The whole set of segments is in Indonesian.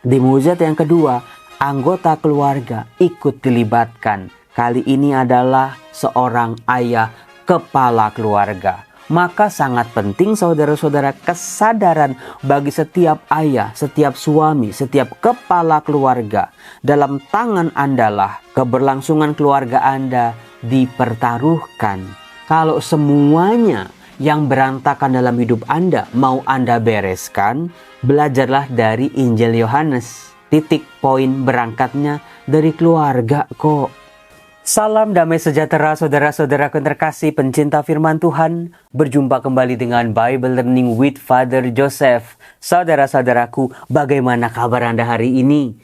Di mujizat yang kedua, anggota keluarga ikut dilibatkan. Kali ini adalah seorang ayah kepala keluarga. Maka sangat penting saudara-saudara kesadaran bagi setiap ayah, setiap suami, setiap kepala keluarga. Dalam tangan Andalah keberlangsungan keluarga Anda dipertaruhkan. Kalau semuanya yang berantakan dalam hidup Anda mau Anda bereskan, belajarlah dari Injil Yohanes. Titik poin berangkatnya dari keluarga kok. Salam damai sejahtera saudara-saudara terkasih pencinta firman Tuhan. Berjumpa kembali dengan Bible Learning with Father Joseph. Saudara-saudaraku, bagaimana kabar Anda hari ini?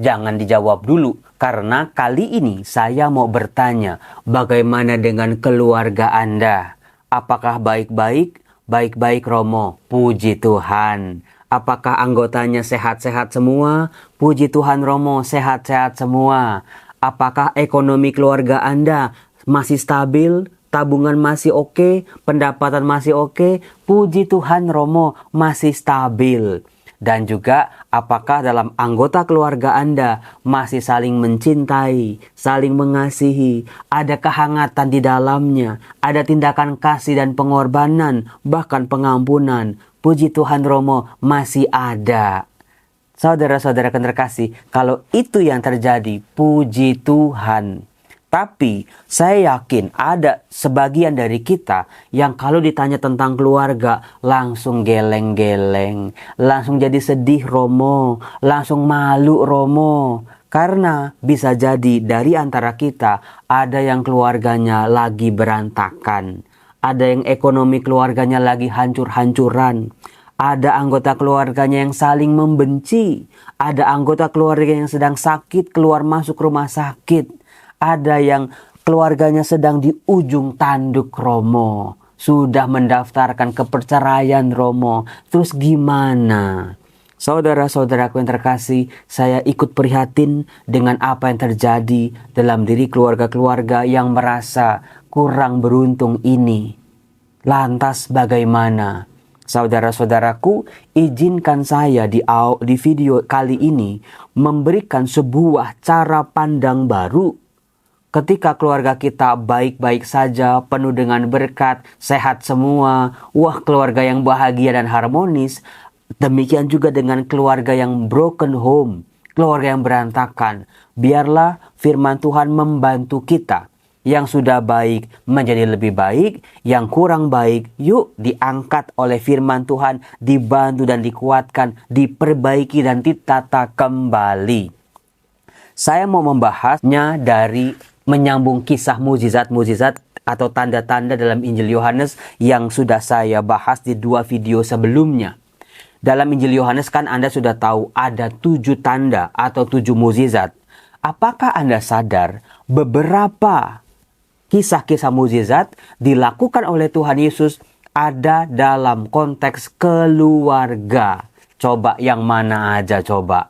Jangan dijawab dulu. Karena kali ini saya mau bertanya, bagaimana dengan keluarga Anda? Apakah baik-baik? Baik-baik Romo, puji Tuhan. Apakah anggotanya sehat-sehat semua? Puji Tuhan Romo, sehat-sehat semua. Apakah ekonomi keluarga Anda masih stabil? Tabungan masih oke? Pendapatan masih oke? Puji Tuhan Romo, masih stabil. Dan juga apakah dalam anggota keluarga Anda masih saling mencintai, saling mengasihi, ada kehangatan di dalamnya, ada tindakan kasih dan pengorbanan, bahkan pengampunan. Puji Tuhan Romo, masih ada. Saudara-saudara terkasih, kalau itu yang terjadi, puji Tuhan. Tapi saya yakin ada sebagian dari kita yang kalau ditanya tentang keluarga langsung geleng-geleng, langsung jadi sedih Romo, langsung malu Romo. Karena bisa jadi dari antara kita ada yang keluarganya lagi berantakan, ada yang ekonomi keluarganya lagi hancur-hancuran. Ada anggota keluarganya yang saling membenci. Ada anggota keluarga yang sedang sakit keluar masuk rumah sakit. Ada yang keluarganya sedang di ujung tanduk Romo. Sudah mendaftarkan ke perceraian Romo. Terus gimana? Saudara-saudaraku yang terkasih, saya ikut prihatin dengan apa yang terjadi dalam diri keluarga-keluarga yang merasa kurang beruntung ini. Lantas bagaimana? Saudara-saudaraku, izinkan saya di video kali ini memberikan sebuah cara pandang baru. Ketika keluarga kita baik-baik saja, penuh dengan berkat, sehat semua, wah keluarga yang bahagia dan harmonis. Demikian juga dengan keluarga yang broken home, keluarga yang berantakan. Biarlah firman Tuhan membantu kita. Yang sudah baik menjadi lebih baik, yang kurang baik yuk diangkat oleh firman Tuhan, dibantu dan dikuatkan, diperbaiki dan ditata kembali. Saya mau membahasnya dari menyambung kisah mujizat-mujizat atau tanda-tanda dalam Injil Yohanes yang sudah saya bahas di 2 video sebelumnya. Dalam Injil Yohanes kan Anda sudah tahu ada 7 tanda atau 7 mujizat. Apakah Anda sadar beberapa kisah-kisah mujizat dilakukan oleh Tuhan Yesus ada dalam konteks keluarga? Coba yang mana aja coba.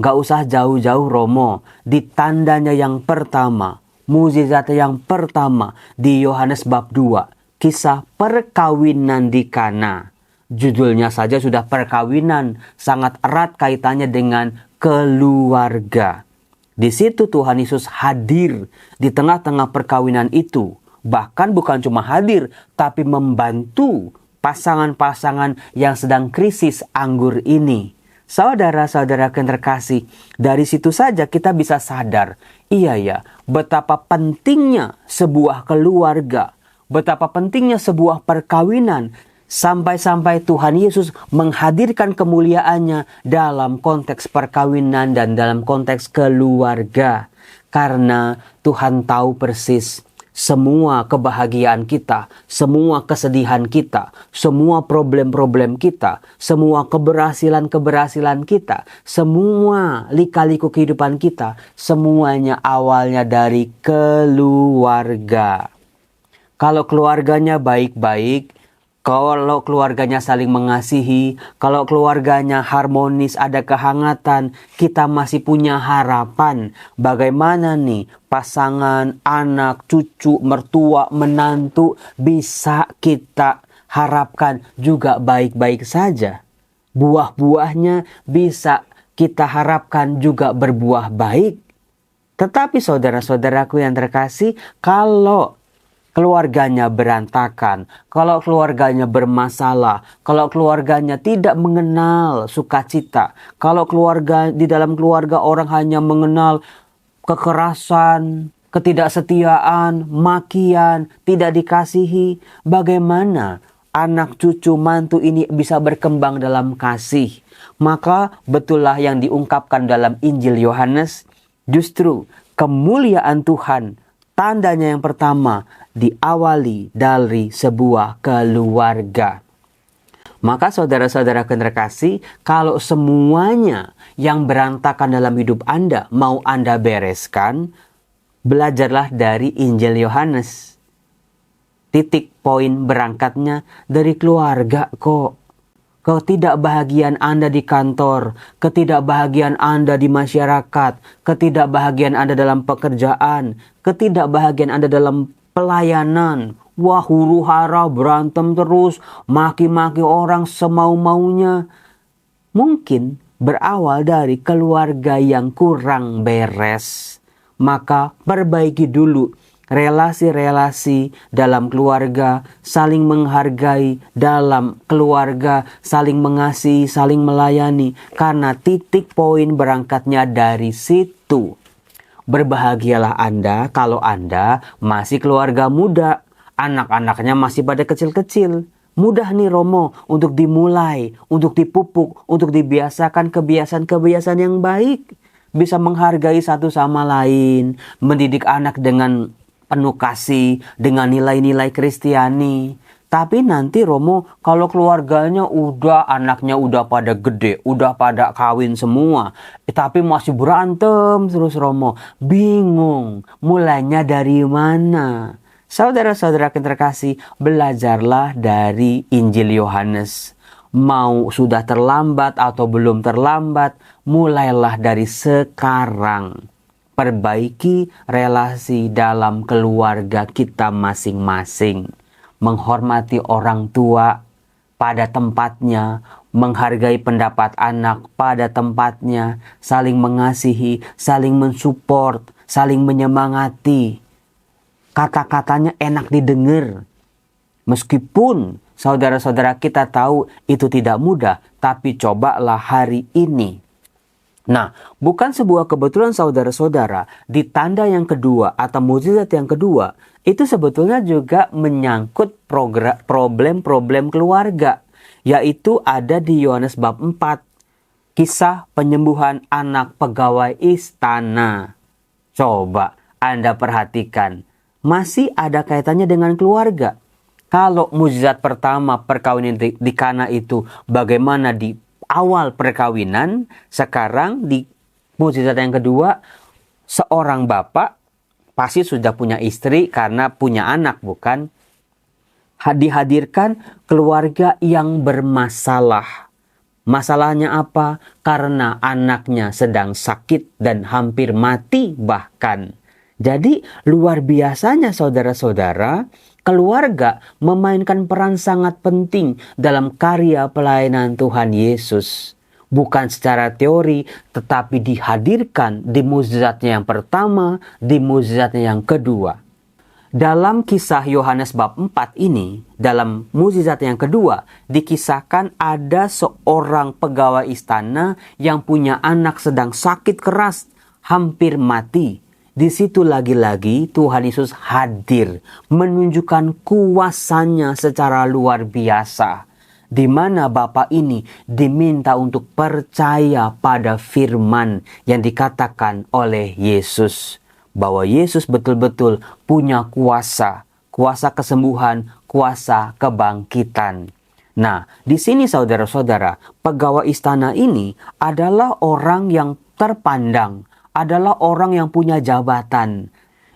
Gak usah jauh-jauh Romo. Di tandanya yang pertama, mujizatnya yang pertama di Yohanes bab 2. Kisah perkawinan di Kana. Judulnya saja sudah perkawinan. Sangat erat kaitannya dengan keluarga. Di situ Tuhan Yesus hadir di tengah-tengah perkawinan itu. Bahkan bukan cuma hadir, tapi membantu pasangan-pasangan yang sedang krisis anggur ini. Saudara-saudara yang terkasih, dari situ saja kita bisa sadar, iya ya, betapa pentingnya sebuah keluarga, betapa pentingnya sebuah perkawinan. Sampai-sampai Tuhan Yesus menghadirkan kemuliaannya dalam konteks perkawinan dan dalam konteks keluarga. Karena Tuhan tahu persis semua kebahagiaan kita, semua kesedihan kita, semua problem-problem kita, semua keberhasilan-keberhasilan kita, semua lika-liku kehidupan kita, semuanya awalnya dari keluarga. Kalau keluarganya baik-baik, kalau keluarganya saling mengasihi, kalau keluarganya harmonis, ada kehangatan, kita masih punya harapan. Bagaimana nih pasangan, anak, cucu, mertua, menantu bisa kita harapkan juga baik-baik saja. buah-buahnya bisa kita harapkan juga berbuah baik. Tetapi saudara-saudaraku yang terkasih, kalau keluarganya berantakan, kalau keluarganya bermasalah, kalau keluarganya tidak mengenal sukacita, kalau di dalam keluarga orang hanya mengenal kekerasan, ketidaksetiaan, makian, tidak dikasihi, bagaimana anak cucu mantu ini bisa berkembang dalam kasih? Maka betullah yang diungkapkan dalam Injil Yohanes, justru kemuliaan Tuhan, tandanya yang pertama diawali dari sebuah keluarga. Maka saudara-saudara terkasih, kalau semuanya yang berantakan dalam hidup Anda mau Anda bereskan, belajarlah dari Injil Yohanes. Titik poin berangkatnya dari keluarga kok. Ketidakbahagiaan Anda di kantor, ketidakbahagiaan Anda di masyarakat, ketidakbahagiaan Anda dalam pekerjaan, ketidakbahagiaan Anda dalam pelayanan. Wah, huru hara, berantem terus, maki-maki orang semau-maunya. Mungkin berawal dari keluarga yang kurang beres. Maka perbaiki dulu relasi-relasi dalam keluarga, saling menghargai dalam keluarga, saling mengasihi, saling melayani. Karena titik poin berangkatnya dari situ. Berbahagialah Anda kalau Anda masih keluarga muda. Anak-anaknya masih pada kecil-kecil. Mudah nih Romo untuk dimulai, untuk dipupuk, untuk dibiasakan kebiasaan-kebiasaan yang baik. Bisa menghargai satu sama lain, mendidik anak dengan penuh kasih, dengan nilai-nilai Kristiani. Tapi nanti Romo, kalau keluarganya anaknya udah pada gede, udah pada kawin semua, tapi masih berantem terus Romo. Bingung, mulainya dari mana? Saudara-saudara yang terkasih, belajarlah dari Injil Yohanes. Mau sudah terlambat atau belum terlambat, mulailah dari sekarang. Perbaiki relasi dalam keluarga kita masing-masing. Menghormati orang tua pada tempatnya, menghargai pendapat anak pada tempatnya, saling mengasihi, saling mensupport, saling menyemangati. Kata-katanya enak didengar. Meskipun saudara-saudara kita tahu itu tidak mudah, tapi cobalah hari ini. Nah, bukan sebuah kebetulan saudara-saudara, di tanda yang kedua atau mukjizat yang kedua, itu sebetulnya juga menyangkut problem-problem keluarga. Yaitu ada di Yohanes bab 4, kisah penyembuhan anak pegawai istana. Coba Anda perhatikan, masih ada kaitannya dengan keluarga. Kalau mukjizat pertama perkawinan di Kana itu bagaimana di awal perkawinan, sekarang di mukjizat yang kedua, seorang bapak pasti sudah punya istri karena punya anak, bukan? Dihadirkan keluarga yang bermasalah. Masalahnya apa? Karena anaknya sedang sakit dan hampir mati bahkan. Jadi luar biasanya saudara-saudara, keluarga memainkan peran sangat penting dalam karya pelayanan Tuhan Yesus. Bukan secara teori, tetapi dihadirkan di mukjizatnya yang pertama, di mukjizatnya yang kedua. Dalam kisah Yohanes bab 4 ini, dalam mukjizat yang kedua, dikisahkan ada seorang pegawai istana yang punya anak sedang sakit keras, hampir mati. Di situ lagi-lagi Tuhan Yesus hadir, menunjukkan kuasanya secara luar biasa. Di mana Bapa ini diminta untuk percaya pada firman yang dikatakan oleh Yesus. Bahwa Yesus betul-betul punya kuasa kesembuhan, kuasa kebangkitan. Nah, di sini saudara-saudara, pegawai istana ini adalah orang yang terpandang, adalah orang yang punya jabatan.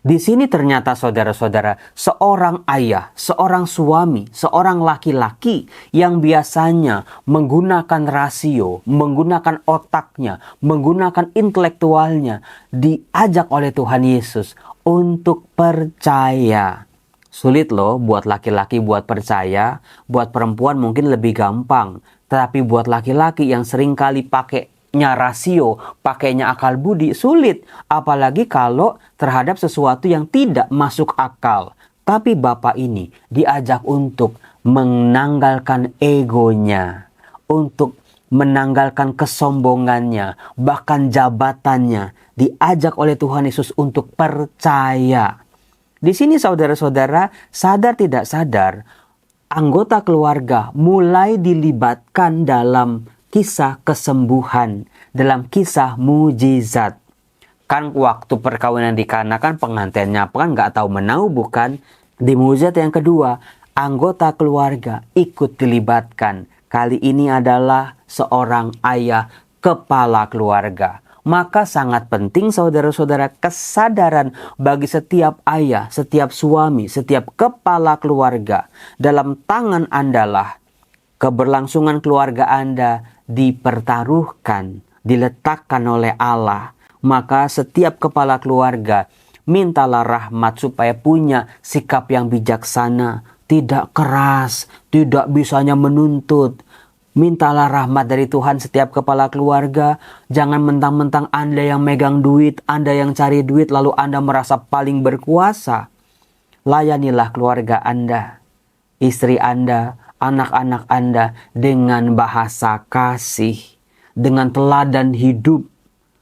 Di sini ternyata saudara-saudara, seorang ayah, seorang suami, seorang laki-laki yang biasanya menggunakan rasio, menggunakan otaknya, menggunakan intelektualnya, diajak oleh Tuhan Yesus untuk percaya. Sulit loh buat laki-laki buat percaya, buat perempuan mungkin lebih gampang. Tetapi buat laki-laki yang seringkali pakainya rasio, pakainya akal budi, sulit. Apalagi kalau terhadap sesuatu yang tidak masuk akal. Tapi bapak ini diajak untuk menanggalkan egonya, untuk menanggalkan kesombongannya, bahkan jabatannya. Diajak oleh Tuhan Yesus untuk percaya. Di sini saudara-saudara, sadar tidak sadar, anggota keluarga mulai dilibatkan dalam kisah kesembuhan, dalam kisah mujizat. Kan waktu perkawinan di Kana kan pengantinnya kan nggak tahu menau bukan? Di mujizat yang kedua, anggota keluarga ikut dilibatkan. Kali ini adalah seorang ayah kepala keluarga. Maka sangat penting saudara-saudara kesadaran bagi setiap ayah, setiap suami, setiap kepala keluarga. Dalam tangan Andalah keberlangsungan keluarga Anda dipertaruhkan, diletakkan oleh Allah. Maka setiap kepala keluarga mintalah rahmat supaya punya sikap yang bijaksana, tidak keras, tidak bisanya menuntut. Mintalah rahmat dari Tuhan setiap kepala keluarga. Jangan mentang-mentang Anda yang megang duit, Anda yang cari duit, lalu Anda merasa paling berkuasa. Layanilah keluarga Anda, istri Anda, anak-anak Anda dengan bahasa kasih, dengan teladan hidup.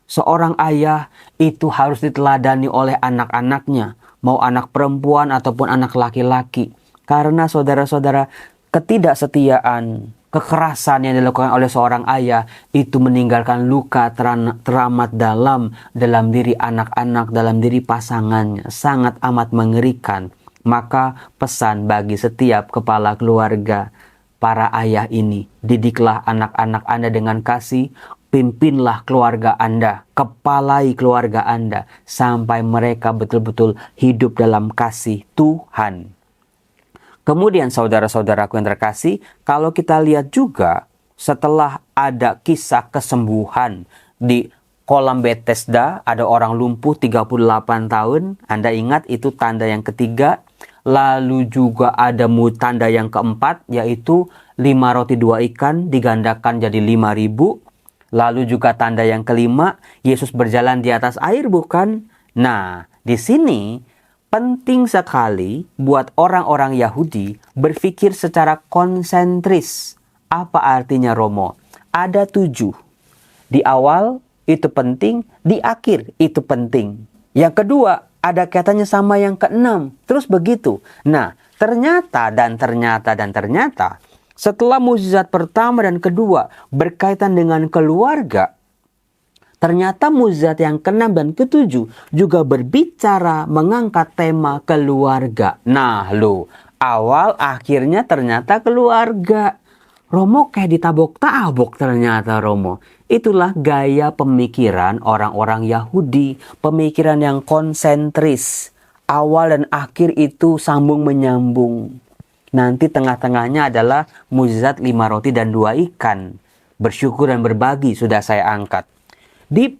Seorang ayah itu harus diteladani oleh anak-anaknya, mau anak perempuan ataupun anak laki-laki. Karena saudara-saudara, ketidaksetiaan, kekerasan yang dilakukan oleh seorang ayah itu meninggalkan luka teramat dalam diri anak-anak, dalam diri pasangannya. Sangat amat mengerikan. Maka pesan bagi setiap kepala keluarga, para ayah ini, didiklah anak-anak Anda dengan kasih, pimpinlah keluarga Anda, kepalai keluarga Anda, sampai mereka betul-betul hidup dalam kasih Tuhan. Kemudian saudara-saudaraku yang terkasih, kalau kita lihat juga setelah ada kisah kesembuhan di kolam Bethesda, ada orang lumpuh 38 tahun. Anda ingat itu tanda yang ketiga. Lalu juga ada tanda yang keempat, yaitu 5 roti 2 ikan digandakan jadi 5.000. Lalu juga tanda yang kelima, Yesus berjalan di atas air bukan? Nah, di sini penting sekali buat orang-orang Yahudi berpikir secara konsentris. Apa artinya Romo? Ada 7. Di awal itu penting, di akhir itu penting. Yang kedua, ada kaitannya sama yang ke-6. Terus begitu. Nah, ternyata setelah mukjizat pertama dan kedua berkaitan dengan keluarga, ternyata mukjizat yang ke-6 dan ke-7 juga berbicara mengangkat tema keluarga. Nah awal akhirnya ternyata keluarga. Romo kayak ditabok-tabok ternyata Romo. Itulah gaya pemikiran orang-orang Yahudi. Pemikiran yang konsentris. Awal dan akhir itu sambung menyambung. Nanti tengah-tengahnya adalah mukjizat 5 roti dan 2 ikan. Bersyukur dan berbagi sudah saya angkat. Di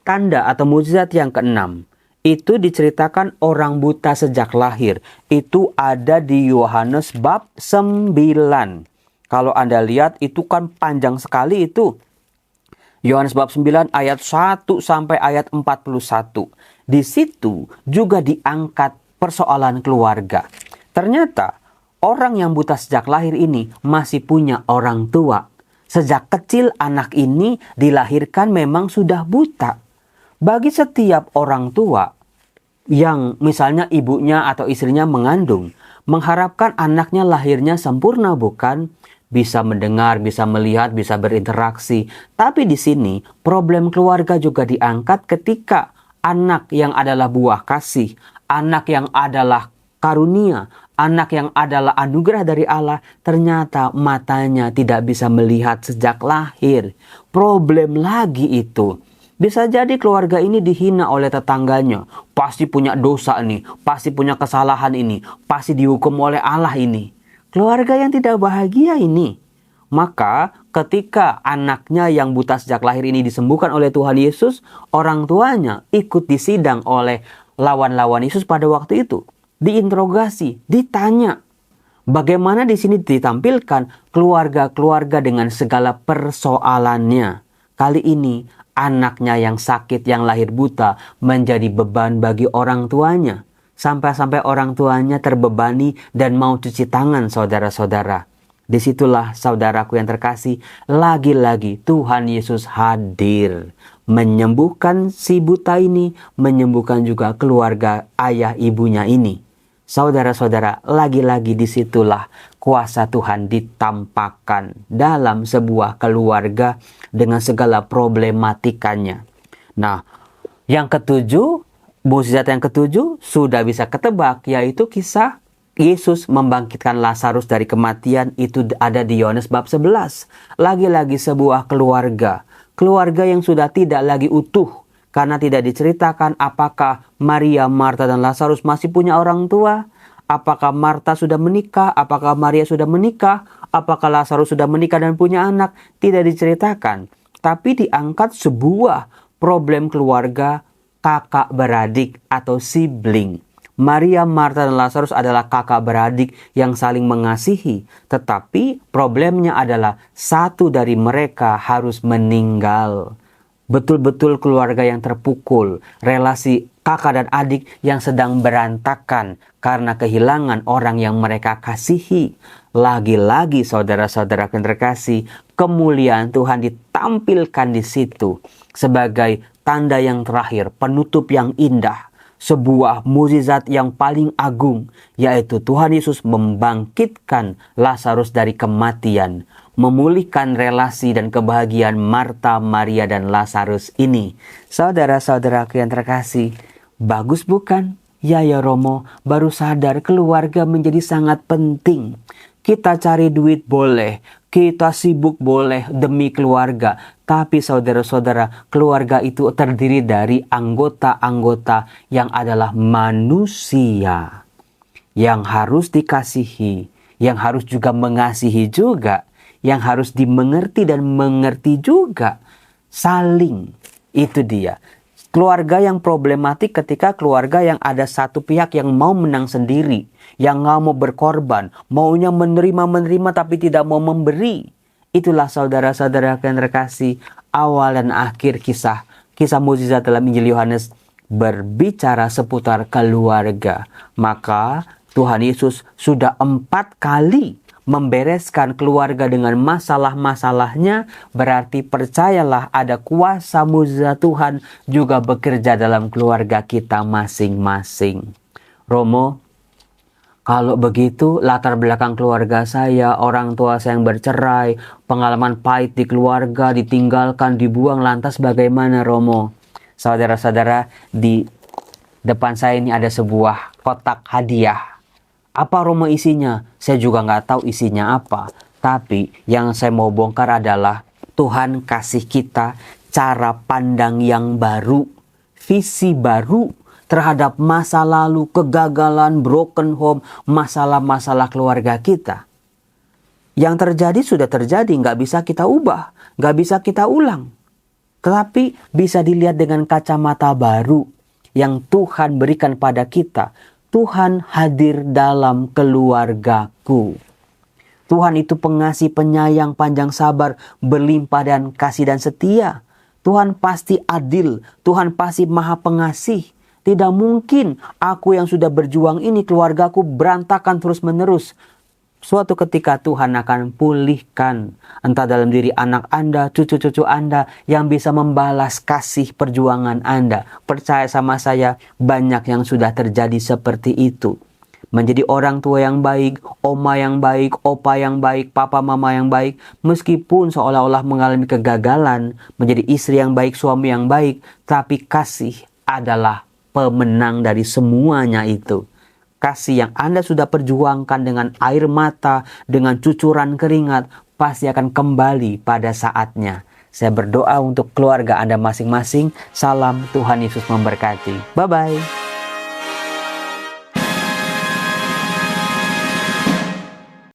tanda atau mukjizat yang ke-6 itu diceritakan orang buta sejak lahir. Itu ada di Yohanes bab 9. Kalau Anda lihat itu kan panjang sekali itu. Yohanes bab 9 ayat 1 sampai ayat 41. Di situ juga diangkat persoalan keluarga. Ternyata orang yang buta sejak lahir ini masih punya orang tua. Sejak kecil anak ini dilahirkan memang sudah buta. Bagi setiap orang tua yang misalnya ibunya atau istrinya mengandung, mengharapkan anaknya lahirnya sempurna bukan? Bisa mendengar, bisa melihat, bisa berinteraksi. Tapi di sini problem keluarga juga diangkat ketika anak yang adalah buah kasih, anak yang adalah karunia, anak yang adalah anugerah dari Allah, ternyata matanya tidak bisa melihat sejak lahir. Problem lagi itu. Bisa jadi keluarga ini dihina oleh tetangganya. Pasti punya dosa nih, pasti punya kesalahan ini, pasti dihukum oleh Allah ini. Keluarga yang tidak bahagia ini. Maka ketika anaknya yang buta sejak lahir ini disembuhkan oleh Tuhan Yesus, orang tuanya ikut disidang oleh lawan-lawan Yesus pada waktu itu. Diinterogasi, ditanya. Bagaimana di sini ditampilkan keluarga-keluarga dengan segala persoalannya. Kali ini anaknya yang sakit, yang lahir buta menjadi beban bagi orang tuanya. Sampai-sampai orang tuanya terbebani dan mau cuci tangan, saudara-saudara. Disitulah saudaraku yang terkasih, lagi-lagi Tuhan Yesus hadir. Menyembuhkan si buta ini, menyembuhkan juga keluarga ayah ibunya ini. Saudara-saudara, lagi-lagi disitulah kuasa Tuhan ditampakkan dalam sebuah keluarga dengan segala problematikanya. Nah, yang ketujuh, mukjizat yang ketujuh sudah bisa ketebak, yaitu kisah Yesus membangkitkan Lazarus dari kematian. Itu ada di Yohanes bab 11. Lagi-lagi sebuah keluarga yang sudah tidak lagi utuh. Karena tidak diceritakan apakah Maria, Marta, dan Lazarus masih punya orang tua. Apakah Marta sudah menikah? Apakah Maria sudah menikah? Apakah Lazarus sudah menikah dan punya anak? Tidak diceritakan. Tapi diangkat sebuah problem keluarga kakak beradik atau sibling. Maria, Marta, dan Lazarus adalah kakak beradik yang saling mengasihi. Tetapi problemnya adalah satu dari mereka harus meninggal. Betul-betul keluarga yang terpukul, relasi kakak dan adik yang sedang berantakan karena kehilangan orang yang mereka kasihi. Lagi-lagi saudara-saudara yang terkasih, kemuliaan Tuhan ditampilkan di situ sebagai tanda yang terakhir, penutup yang indah. Sebuah mukjizat yang paling agung, yaitu Tuhan Yesus membangkitkan Lazarus dari kematian, memulihkan relasi dan kebahagiaan Marta, Maria, dan Lazarus ini. Saudara-saudara yang terkasih, bagus bukan? Ya Romo, baru sadar keluarga menjadi sangat penting. Kita cari duit boleh, kita sibuk boleh demi keluarga. Tapi saudara-saudara, keluarga itu terdiri dari anggota-anggota yang adalah manusia. Yang harus dikasihi, yang harus juga mengasihi juga. Yang harus dimengerti dan mengerti juga. Saling, itu dia. Keluarga yang problematik ketika keluarga yang ada satu pihak yang mau menang sendiri. Yang nggak mau berkorban. Maunya menerima tapi tidak mau memberi. Itulah saudara-saudara yang terkasih, awal dan akhir kisah mukjizat dalam Injil Yohanes berbicara seputar keluarga. Maka Tuhan Yesus sudah 4 kali membereskan keluarga dengan masalah-masalahnya. Berarti percayalah ada kuasa mukjizat Tuhan juga bekerja dalam keluarga kita masing-masing. Romo, kalau begitu latar belakang keluarga saya, orang tua saya yang bercerai, pengalaman pahit di keluarga, ditinggalkan, dibuang, lantas bagaimana Romo? Saudara-saudara, di depan saya ini ada sebuah kotak hadiah. Apa Romo isinya? Saya juga nggak tahu isinya apa. Tapi yang saya mau bongkar adalah Tuhan kasih kita cara pandang yang baru, visi baru terhadap masa lalu, kegagalan, broken home, masalah-masalah keluarga kita. Yang terjadi sudah terjadi, nggak bisa kita ubah, nggak bisa kita ulang. Tetapi bisa dilihat dengan kacamata baru yang Tuhan berikan pada kita. Tuhan hadir dalam keluargaku. Tuhan itu pengasih, penyayang, panjang sabar, berlimpah dan kasih dan setia. Tuhan pasti adil, Tuhan pasti maha pengasih. Tidak mungkin aku yang sudah berjuang ini, keluargaku berantakan terus-menerus. Suatu ketika Tuhan akan pulihkan, entah dalam diri anak Anda, cucu-cucu Anda yang bisa membalas kasih perjuangan Anda. Percaya sama saya, banyak yang sudah terjadi seperti itu. Menjadi orang tua yang baik, oma yang baik, opa yang baik, papa mama yang baik. Meskipun seolah-olah mengalami kegagalan, menjadi istri yang baik, suami yang baik. Tapi kasih adalah pemenang dari semuanya itu. Kasih yang Anda sudah perjuangkan dengan air mata, dengan cucuran keringat, pasti akan kembali pada saatnya. Saya berdoa untuk keluarga Anda masing-masing. Salam, Tuhan Yesus memberkati. Bye-bye.